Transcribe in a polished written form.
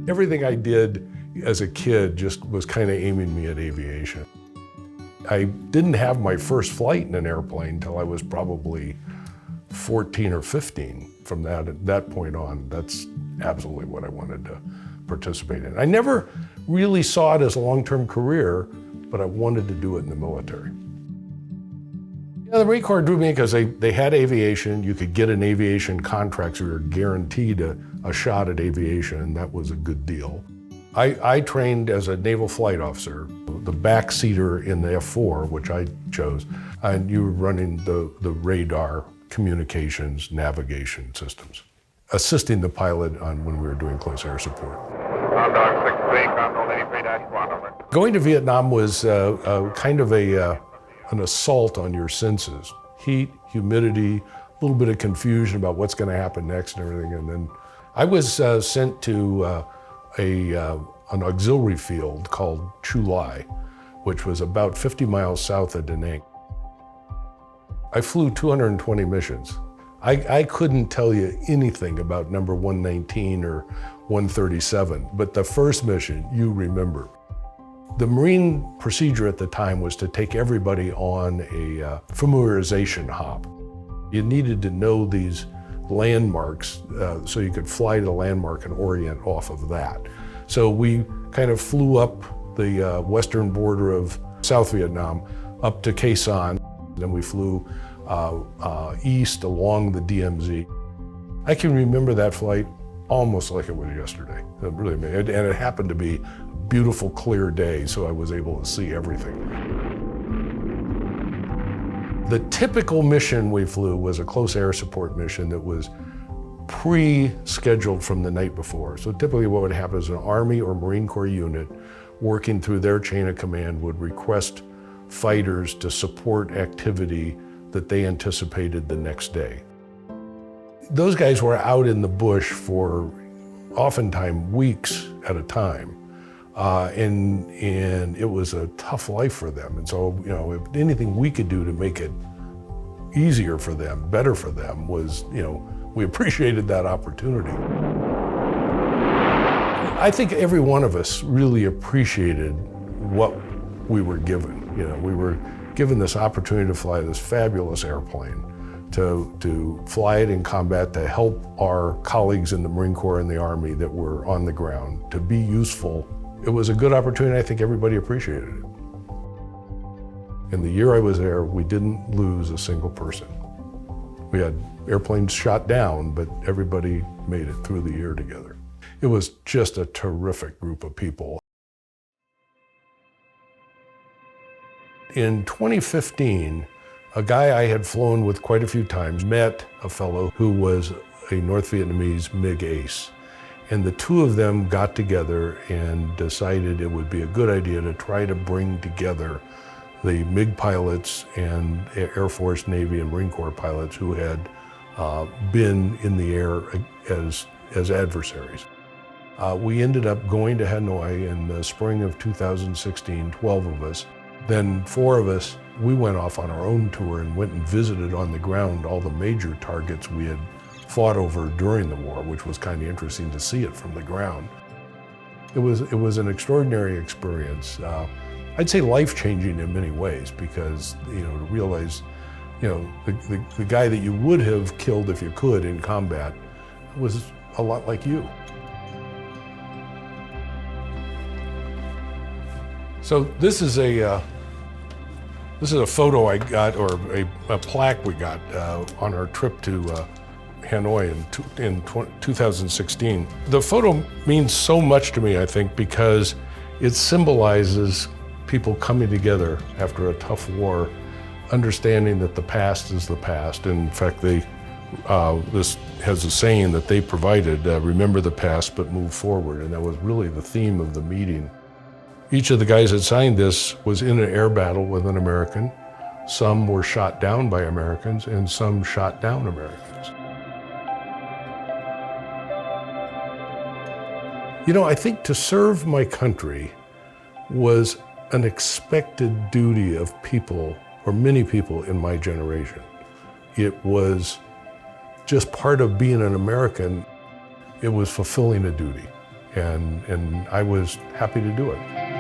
Everything I did as a kid just was kind of aiming me at aviation. I didn't have my first flight in an airplane until I was probably 14 or 15. From that point on, that's absolutely what I wanted to participate in. I never really saw it as a long-term career, but I wanted to do it in the military. Yeah, the Marine Corps drew me because they had aviation. You could get an aviation contract, so you were guaranteed a shot at aviation, and that was a good deal. I trained as a naval flight officer, the backseater in the F-4, which I chose, and you were running the radar, communications, navigation systems, assisting the pilot on when we were doing close air support. Going to Vietnam was kind of an assault on your senses. Heat, humidity, a little bit of confusion about what's going to happen next and everything. And then I was sent to an auxiliary field called Chu Lai, which was about 50 miles south of Da Nang. I flew 220 missions. I couldn't tell you anything about number 119 or 137, but the first mission you remember. The Marine procedure at the time was to take everybody on a familiarization hop. You needed to know these landmarks so you could fly to the landmark and orient off of that. So we kind of flew up the western border of South Vietnam up to Khe Sanh, then we flew east along the DMZ. I can remember that flight almost like it was yesterday. It really, and it happened to be a beautiful, clear day, so I was able to see everything. The typical mission we flew was a close air support mission that was pre-scheduled from the night before. So typically what would happen is an Army or Marine Corps unit working through their chain of command would request fighters to support activity that they anticipated the next day. Those guys were out in the bush for oftentimes weeks at a time. And it was a tough life for them. And so, you know, if anything we could do to make it easier for them, better for them was, you know, we appreciated that opportunity. I think every one of us really appreciated what we were given. You know, we were given this opportunity to fly this fabulous airplane, to fly it in combat, to help our colleagues in the Marine Corps and the Army that were on the ground, to be useful. It was a good opportunity. I think everybody appreciated it. In the year I was there, we didn't lose a single person. We had airplanes shot down, but everybody made it through the year together. It was just a terrific group of people. In 2015, a guy I had flown with quite a few times met a fellow who was a North Vietnamese MiG ace. And the two of them got together and decided it would be a good idea to try to bring together the MiG pilots and Air Force, Navy, and Marine Corps pilots who had been in the air as adversaries. We ended up going to Hanoi in the spring of 2016, 12 of us. Then 4 of us, we went off on our own tour and went and visited on the ground all the major targets we had fought over during the war, which was kind of interesting to see it from the ground. It was an extraordinary experience. I'd say life-changing in many ways because, you know, to realize, you know, the guy that you would have killed if you could in combat was a lot like you. So this is a photo I got, or a plaque we got on our trip to Hanoi in 2016. The photo means so much to me, I think, because it symbolizes people coming together after a tough war, understanding that the past is the past. And in fact, this has a saying that they provided, remember the past but move forward, and that was really the theme of the meeting. Each of the guys that signed this was in an air battle with an American. Some were shot down by Americans, and some shot down Americans. You know, I think to serve my country was an expected duty of people, or many people in my generation. It was just part of being an American. It was fulfilling a duty. and I was happy to do it.